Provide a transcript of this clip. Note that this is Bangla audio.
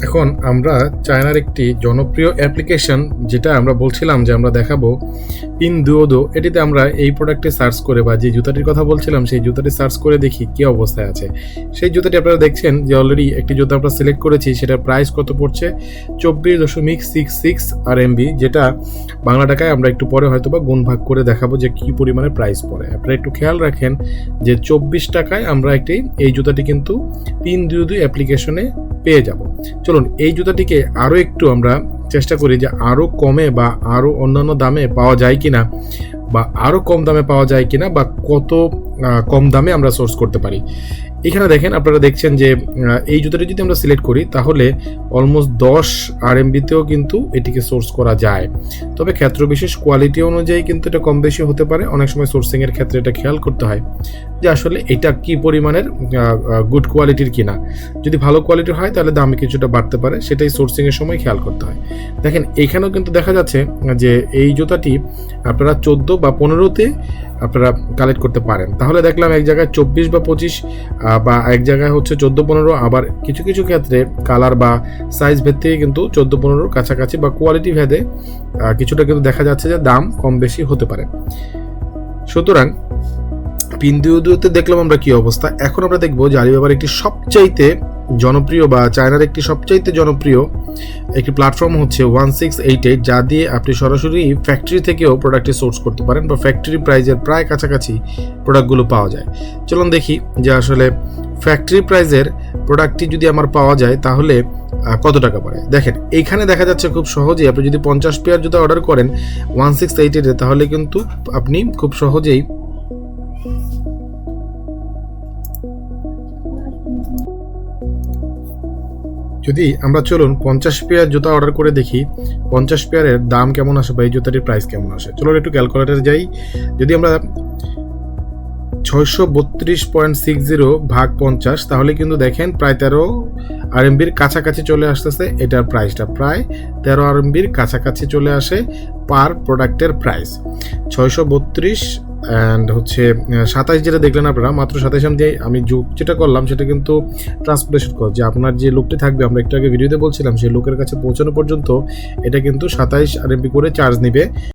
এখন আমরা চায়নার একটি জনপ্রিয় অ্যাপ্লিকেশন যেটা আমরা বলছিলাম যে আমরা দেখাবো পিনদুওদো, এটিতে আমরা এই প্রোডাক্টে সার্চ করে বা যে জুতাটির কথা বলছিলাম সেই জুতাটি সার্চ করে দেখি কী অবস্থায় আছে। সেই জুতাটি আপনারা দেখছেন যে অলরেডি একটি জুতা আমরা সিলেক্ট করেছি, সেটার প্রাইস কত পড়ছে 24.66 RMB, যেটা বাংলা টাকায় আমরা একটু পরে হয়তো বা গুণ ভাগ করে দেখাবো যে কী পরিমাণে প্রাইস পড়ে। আপনারা একটু খেয়াল রাখেন যে 24 টাকায় আমরা এই জুতাটি কিন্তু পিনদুওদো অ্যাপ্লিকেশনে পেয়ে যাব। চলুন এই জুতাটিকে আরও একটু আমরা চেষ্টা করি যে আরও কমে বা আরও অন্যান্য দামে পাওয়া যায় কিনা, বা আরও কম দামে পাওয়া যায় কিনা, বা কত কম দামে আমরা সোর্স করতে পারি। এখানে দেখেন, আপনারা দেখছেন যে এই জুতাটি যদি আমরা সিলেক্ট করি তাহলে অলমোস্ট 10 RMB-তেও কিন্তু এটিকে সোর্স করা যায়। তবে ক্ষেত্র বিশেষ কোয়ালিটি অনুযায়ী কিন্তু এটা কম বেশি হতে পারে। অনেক সময় সোর্সিংয়ের ক্ষেত্রে এটা খেয়াল করতে হয় যে আসলে এটা কি পরিমাণের গুড কোয়ালিটির কিনা। যদি ভালো কোয়ালিটির হয় তাহলে দাম কিছুটা বাড়তে পারে, সেটাই সোর্সিংয়ের সময় খেয়াল করতে হয়। দেখেন এইখানেও কিন্তু দেখা যাচ্ছে যে এই জুতাটি আপনারা 14 বা 15-তে আপনারা কালেক্ট করতে পারেন। তাহলে দেখলাম এক জায়গায় 24 বা 25 বা এক জায়গায় হচ্ছে 14-15, আবার কিছু কিছু ক্ষেত্রে কালার বা সাইজ ভেদ থেকে কিন্তু 14-15 কাছাকাছি বা কোয়ালিটি ভেদে কিছুটা কিন্তু দেখা যাচ্ছে যে দাম কম বেশি হতে পারে। সুতরাং পিনদুওদোতে দেখলাম আমরা কি অবস্থা। এখন আমরা দেখবো যে আলিবাবার একটি সবচাইতে জনপ্রিয় বা চায়নার একটি সবচাইতে জনপ্রিয় একটি প্ল্যাটফর্ম হচ্ছে 1688, যা দিয়ে আপনি সরাসরি ফ্যাক্টরি থেকেও প্রোডাক্টটি সোর্স করতে পারেন বা ফ্যাক্টরি প্রাইজের প্রায় কাছাকাছি প্রোডাক্টগুলো পাওয়া যায়। চলুন দেখি যে আসলে ফ্যাক্টরি প্রাইজের প্রোডাক্টটি যদি আমার পাওয়া যায় তাহলে কত টাকা পড়ে। দেখেন এইখানে দেখা যাচ্ছে খুব সহজেই আপনি যদি 50 পেয়ার জুতা অর্ডার করেন 1688-এ, তাহলে কিন্তু আপনি খুব সহজেই যদি আমরা চলুন 50 পেয়ার জুতা অর্ডার করে দেখি 50 পেয়ারের দাম কেমন আসে বা এই জুতাটির প্রাইস কেমন আসে। চলুন একটু ক্যালকুলেটরে যাই। যদি আমরা 632.60 ভাগ 50, তাহলে কিন্তু দেখেন প্রায় 13 RMB-র কাছাকাছি চলে আসতেছে। এটার প্রাইসটা প্রায় 13 RMB-র কাছাকাছি চলে আসে পার প্রোডাক্টের প্রাইস। 632 অ্যান্ড হচ্ছে 27 যেটা দেখলেন আপনারা, মাত্র 27 দিয়ে আমি যেটা করলাম সেটা কিন্তু ট্রান্সপোর্টেশন কর, যে আপনার যে লুকটি থাকবে, আমরা একটু আগে ভিডিওতে বলছিলাম সেই লুকের কাছে পৌঁছানো পর্যন্ত এটা কিন্তু 27 RMB করে চার্জ নিবে।